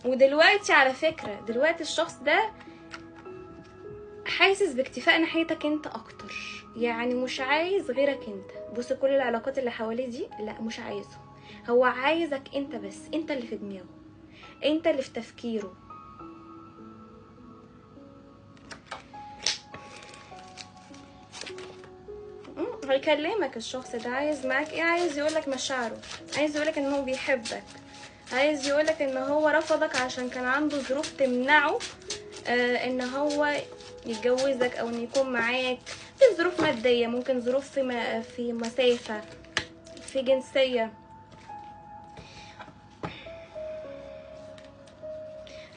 ودلوقتي على فكرة دلوقتي الشخص ده حاسس باكتفاء ناحيتك انت اكتر، يعني مش عايز غيرك انت. بص كل العلاقات اللي حواليه دي لا مش عايزهم، هو عايزك انت بس، انت اللي في دماغه، انت اللي في تفكيره. هيكلمك الشخص ده عايز معاك ايه؟ عايز يقولك مشاعره، عايز يقولك ان هو بيحبك، عايز يقولك ان هو رفضك عشان كان عنده ظروف تمنعه ان هو يتجوزك او ان يكون معاك. في ظروف مادية، ممكن ظروف في مسافة، في جنسية.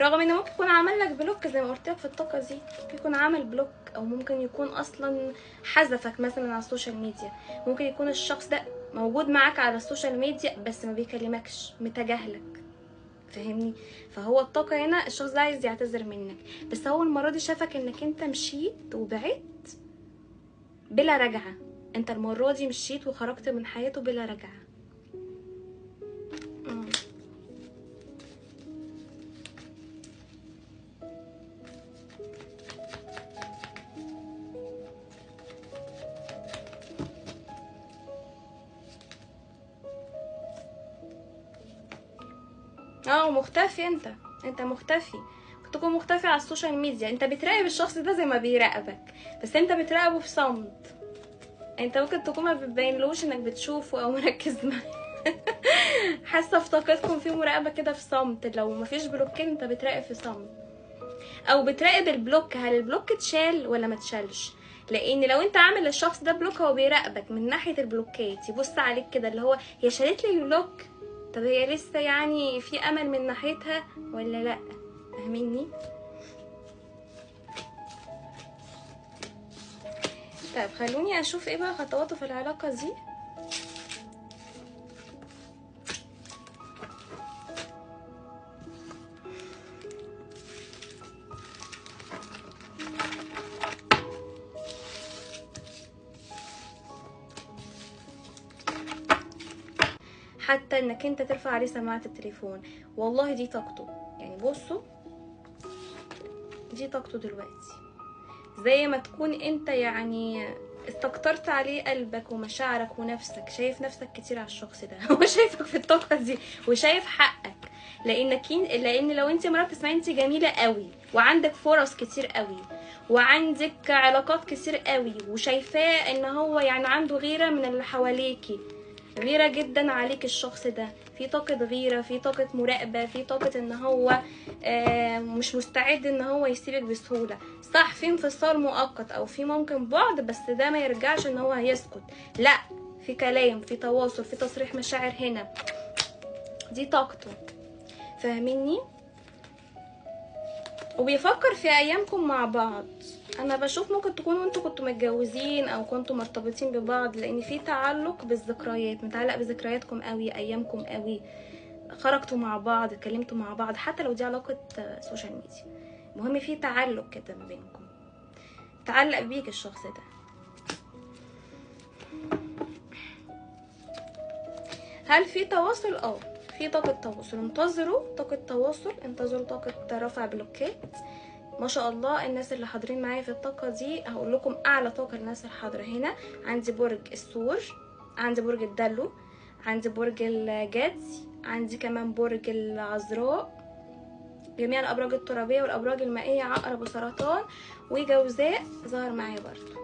رغم ان ممكن يكون عمل لك بلوك زي ما قلت لك في الطاقه دي، ممكن يكون عمل بلوك، او ممكن يكون اصلا حذفك مثلا على السوشيال ميديا. ممكن يكون الشخص ده موجود معاك على السوشيال ميديا بس ما بيكلمكش، متجاهلك، فاهمني؟ فهو الطاقه هنا الشخص ده عايز يعتذر منك، بس هو المره دي شافك انك انت مشيت وبعدت بلا رجعه. انت المره دي مشيت وخرجت من حياته بلا رجعه. مختفي انت مختفي. ممكن تكون مختفي على السوشيال ميديا، انت بتراقب الشخص ده زي ما بيراقبك، بس انت بتراقبه في صمت. انت ممكن تكون ما بتبينلوش انك بتشوفه او مركز معاه. حاسه في طاقتكم في مراقبه كده في صمت. لو مفيش بلوكين انت بتراقب في صمت، او بتراقب البلوك، هل البلوك اتشال ولا ما اتشالش. لان لو انت عامل للشخص ده بلوك هو بيراقبك من ناحيه البلوكات، يبص عليك كده اللي هو هي شالت لي البلوك، طب هي لسه يعني في امل من ناحيتها ولا لا، فاهميني؟ طيب خلوني اشوف ايه بقى خطواته في العلاقه دي. حتى انك انت ترفع عليه سماعه التليفون، والله دي طاقته. يعني بصوا دي طاقته دلوقتي، زي ما تكون انت يعني استكترت عليه قلبك ومشاعرك ونفسك، شايف نفسك كتير على الشخص ده. هو شايفك في الطاقه دي وشايف حقك، لان لو انت مرة بتسمعي انت جميله قوي وعندك فرص كتير قوي وعندك علاقات كتير قوي، وشايفاه ان هو يعني عنده غيره من اللي حواليكي، غيرة جدا عليك الشخص ده، في طاقة غيرة، في طاقة مراقبة، في طاقة ان هو مش مستعد ان هو يسيبك بسهولة. صح في انفصال مؤقت او في ممكن بعد، بس ده ما يرجعش ان هو هيسكت، لا، في كلام، في تواصل، في تصريح مشاعر هنا. دي طاقته، فاهميني؟ وبيفكر في ايامكم مع بعض. انا بشوف ممكن تكونوا انتوا كنتوا متجوزين او كنتوا مرتبطين ببعض، لان في تعلق بالذكريات، متعلق بذكرياتكم قوي، ايامكم قوي، خرجتوا مع بعض، اتكلمتوا مع بعض، حتى لو دي علاقه سوشيال ميديا. المهم في تعلق كده ما بينكم، تعلق بيك الشخص ده. هل في تواصل؟ في طاقه تواصل، انتظروا طاقه تواصل، انتظروا طاقه رفع بلوكات. ما شاء الله الناس اللي حاضرين معايا في الطاقه دي، هقول لكم اعلى طاقه الناس اللي حاضره هنا. عندي برج الثور، عندي برج الدلو، عندي برج الجدي، عندي كمان برج العذراء، جميع الابراج الترابيه والابراج المائيه، عقرب وسرطان وجوزاء ظهر معايا برضو.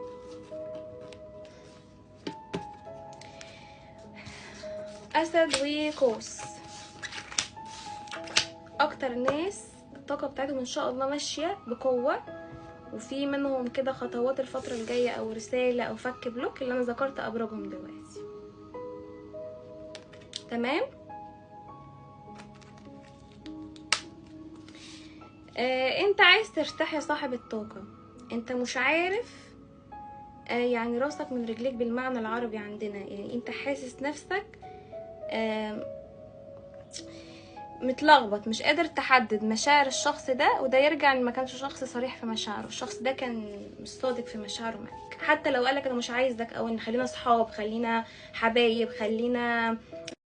اسد وقوس، اكتر ناس الطاقه بتاعتهم ان شاء الله ماشيه بقوه، وفي منهم كده خطوات الفتره الجايه او رساله او فك بلوك اللي انا ذكرت ابراجهم دلوقتي. تمام. انت عايز ترتاح يا صاحب الطاقه، انت مش عارف يعني راسك من رجليك بالمعنى العربي عندنا، يعني انت حاسس نفسك متلخبط، مش قادر تحدد مشاعر الشخص ده، وده يرجع ان ما كانش شخص صريح في مشاعره، الشخص ده كان مش صادق في مشاعره معاك. حتى لو قالك انا مش عايزك، او ان خلينا صحاب، خلينا حبايب، خلينا